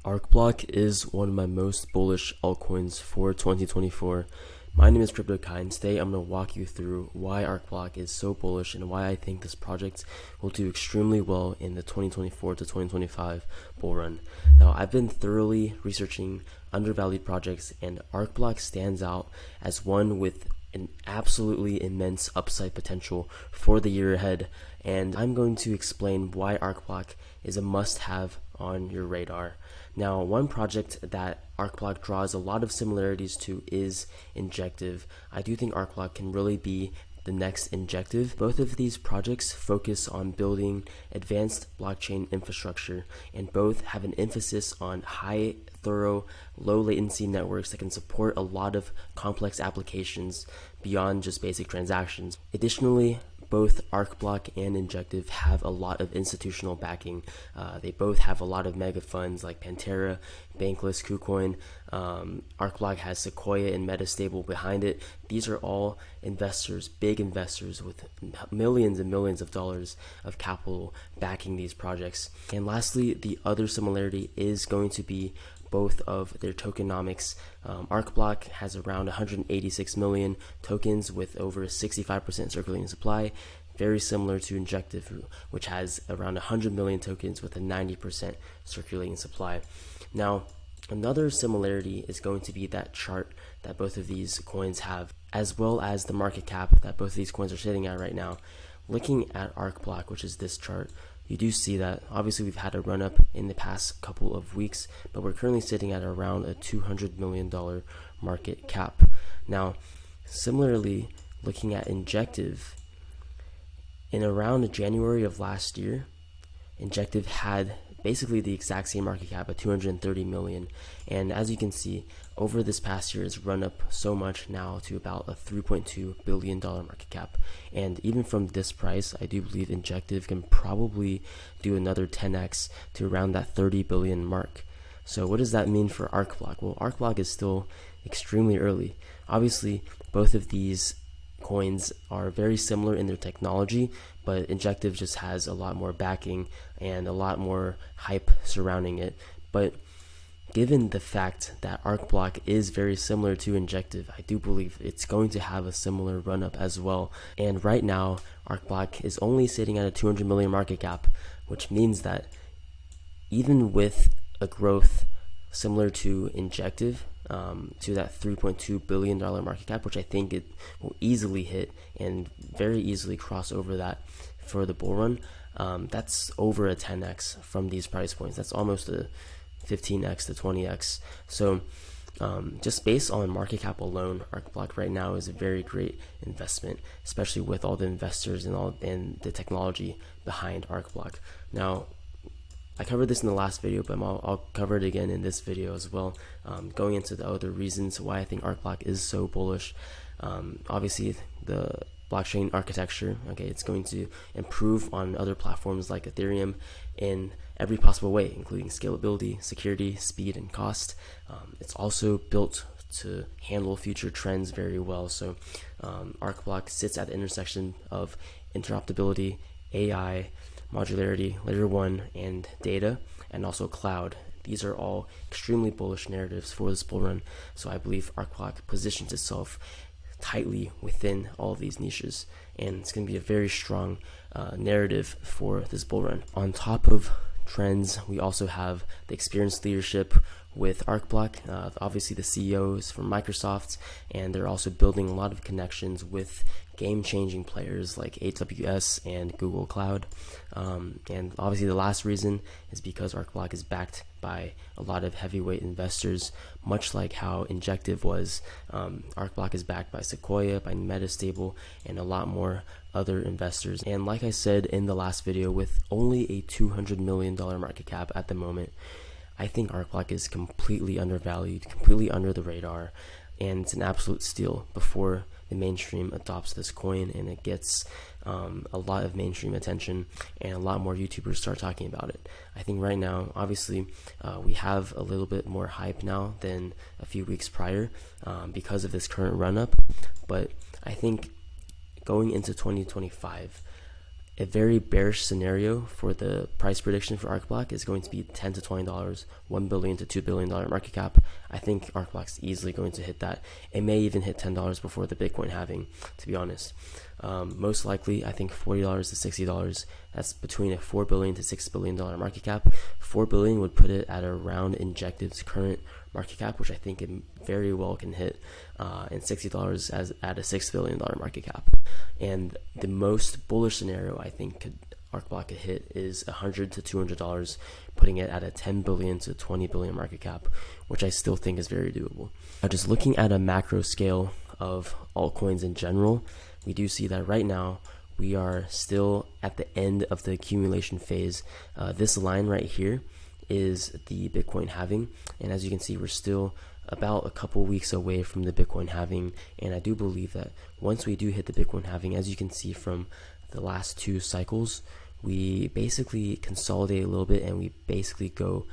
Arcblock is one of my most bullish altcoins for 2024. My name is cryptocurrencies, and today I'm going to walk you through why Arcblock is so bullish and why I think this project will do extremely well in the 2024 to 2025 bull run. Now, I've been thoroughly researching undervalued projects, and Arcblock stands out as one with an absolutely immense upside potential for the year ahead, and I'm going to explain why Arcblock is a must-have on your radar. Now, one project that Arcblock draws a lot of similarities to is Injective. I do think Arcblock can really be the next Injective. Both of these projects focus on building advanced blockchain infrastructure, and both have an emphasis on high, thorough, low latency networks that can support a lot of complex applications beyond just basic transactions. Additionally, both Arcblock and Injective have a lot of institutional backing. They both have a lot of mega funds like Pantera, Bankless, KuCoin. Arcblock has Sequoia and Metastable behind it. These are all investors, big investors with millions and millions of dollars of capital backing these projects. And lastly, the other similarity is going to be both of their tokenomics. Arcblock has around 186 million tokens with over 65% circulating supply, very similar to Injective, which has around 100 million tokens with a 90% circulating supply. Now, another similarity is going to be that chart that both of these coins have, as well as the market cap that both of these coins are sitting at right now. Looking at Arcblock, which is this chart, you do see that obviously we've had a run up in the past couple of weeks, but we're currently sitting at around a $200 million market cap. Now, similarly, looking at Injective, in around January of last year, Injective had basically the exact same market cap at 230 million, and as you can see, over this past year it's run up so much now to about a $3.2 billion market cap. And even from this price, I do believe Injective can probably do another 10x to around that 30 billion mark. So what does that mean for Arcblock? Well, Arcblock is still extremely early. Obviously, both of these coins are very similar in their technology, but Injective just has a lot more backing and a lot more hype surrounding it. But given the fact that Arcblock is very similar to Injective, I do believe it's going to have a similar run up as well. And right now, Arcblock is only sitting at a 200 million market cap, which means that even with a growth similar to Injective, to that $3.2 billion market cap, which I think it will easily hit and very easily cross over that for the bull run. That's over a 10x from these price points. That's almost a 15x to 20x. So just based on market cap alone, Arcblock right now is a very great investment, especially with all the investors and the technology behind Arcblock. Now, I covered this in the last video, but I'll cover it again in this video as well, going into the other reasons why I think Arcblock is so bullish. Obviously, the blockchain architecture, it's going to improve on other platforms like Ethereum in every possible way, including scalability, security, speed, and cost. It's also built to handle future trends very well. So Arcblock sits at the intersection of interoperability, AI, modularity, layer 1, and data, and also cloud. These are all extremely bullish narratives for this bull run, so I believe Arcblock positions itself tightly within all of these niches, and it's going to be a very strong narrative for this bull run. On top of trends, we also have the experienced leadership with Arcblock, obviously the CEOs from Microsoft, and they're also building a lot of connections with game-changing players like AWS and Google Cloud. And obviously the last reason is because Arcblock is backed by a lot of heavyweight investors, much like how Injective was. Arcblock is backed by Sequoia, by Metastable, and a lot more other investors. And like I said in the last video, with only a $200 million market cap at the moment, I think Arcblock is completely undervalued, completely under the radar, and it's an absolute steal before the mainstream adopts this coin and it gets a lot of mainstream attention and a lot more YouTubers start talking about it. I think right now, obviously, we have a little bit more hype now than a few weeks prior because of this current run up, but I think going into 2025, A very bearish scenario for the price prediction for Arcblock is going to be $10 to $20, $1 billion to $2 billion market cap. I think Arcblock's easily going to hit that. It may even hit $10 before the Bitcoin halving, to be honest. Most likely, I think $40 to $60. That's between a $4 billion to $6 billion market cap. $4 billion would put it at around Injective's current market cap, which I think it very well can hit, and $60 as at a $6 billion market cap. And the most bullish scenario I think Arcblock could hit is $100 to $200, putting it at a $10 billion to $20 billion market cap, which I still think is very doable. Now, just looking at a macro scale of altcoins in general, we do see that right now we are still at the end of the accumulation phase. This line right here is the Bitcoin halving, and as you can see, we're still about a couple weeks away from the Bitcoin halving. And I do believe that once we do hit the Bitcoin halving, as you can see from the last 2 cycles, we basically consolidate a little bit and we basically go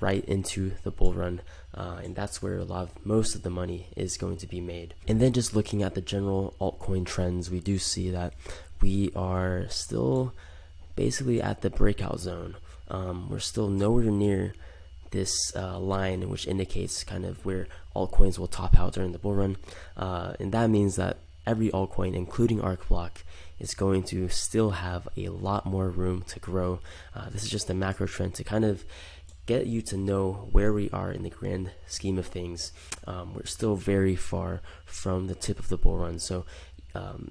right into the bull run, and that's where most of the money is going to be made. And then just looking at the general altcoin trends, we do see that we are still basically at the breakout zone. We're still nowhere near this line, which indicates kind of where altcoins will top out during the bull run, and that means that every altcoin, including Arcblock, is going to still have a lot more room to grow. This is just a macro trend to kind of get you to know where we are in the grand scheme of things. We're still very far from the tip of the bull run, so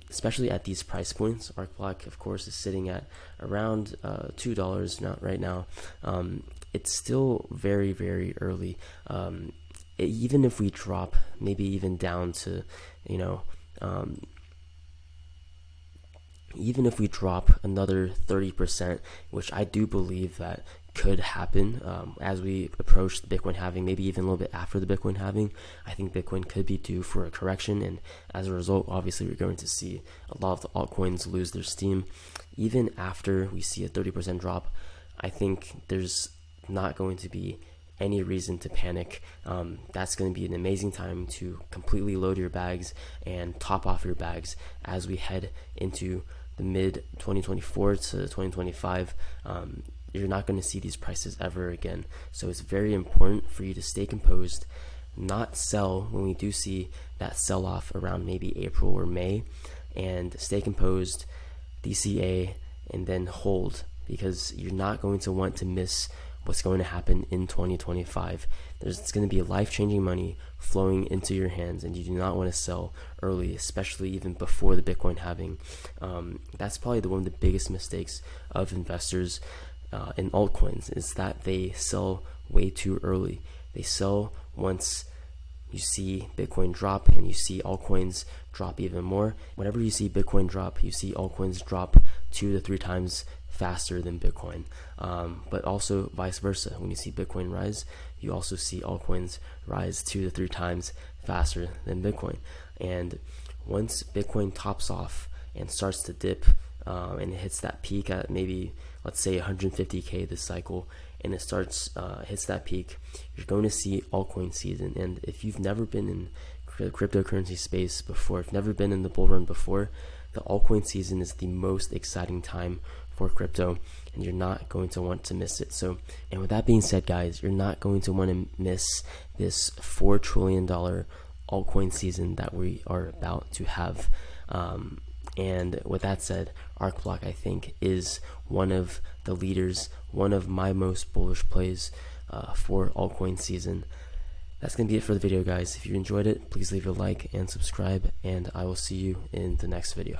especially at these price points, Arcblock of course is sitting at around $2 right now. It's still very, very early. Even if we drop maybe even down to, even if we drop another 30%, which I do believe that could happen as we approach the Bitcoin halving, maybe even a little bit after the Bitcoin halving, I think Bitcoin could be due for a correction, and as a result, obviously, we're going to see a lot of the altcoins lose their steam. Even after we see a 30% drop, I think there's not going to be any reason to panic. That's going to be an amazing time to completely load your bags and top off your bags as we head into the mid 2024 to 2025. You're not going to see these prices ever again, so it's very important for you to stay composed, not sell when we do see that sell off around maybe April or May, and stay composed, DCA, and then hold, because you're not going to want to miss what's going to happen in 2025. It's going to be life-changing money flowing into your hands, and you do not want to sell early, especially even before the Bitcoin halving. That's probably one of the biggest mistakes of investors in altcoins, is that they sell way too early. They sell once you see Bitcoin drop and you see altcoins drop even more. Whenever you see Bitcoin drop, you see altcoins drop 2 to 3 times faster than Bitcoin, but also vice versa. When you see Bitcoin rise, you also see altcoins rise 2 to 3 times faster than Bitcoin. And once Bitcoin tops off and starts to dip, and it hits that peak at maybe, let's say 150K this cycle, and it starts hits that peak, you're going to see altcoin season. And if you've never been in cryptocurrency space before, if you've never been in the bull run before, the altcoin season is the most exciting time for crypto, and you're not going to want to miss it. So, and with that being said, guys, you're not going to want to miss this $4 trillion altcoin season that we are about to have. And with that said, Arcblock, I think, is one of the leaders, one of my most bullish plays for altcoin season. That's going to be it for the video, guys. If you enjoyed it, please leave a like and subscribe, and I will see you in the next video.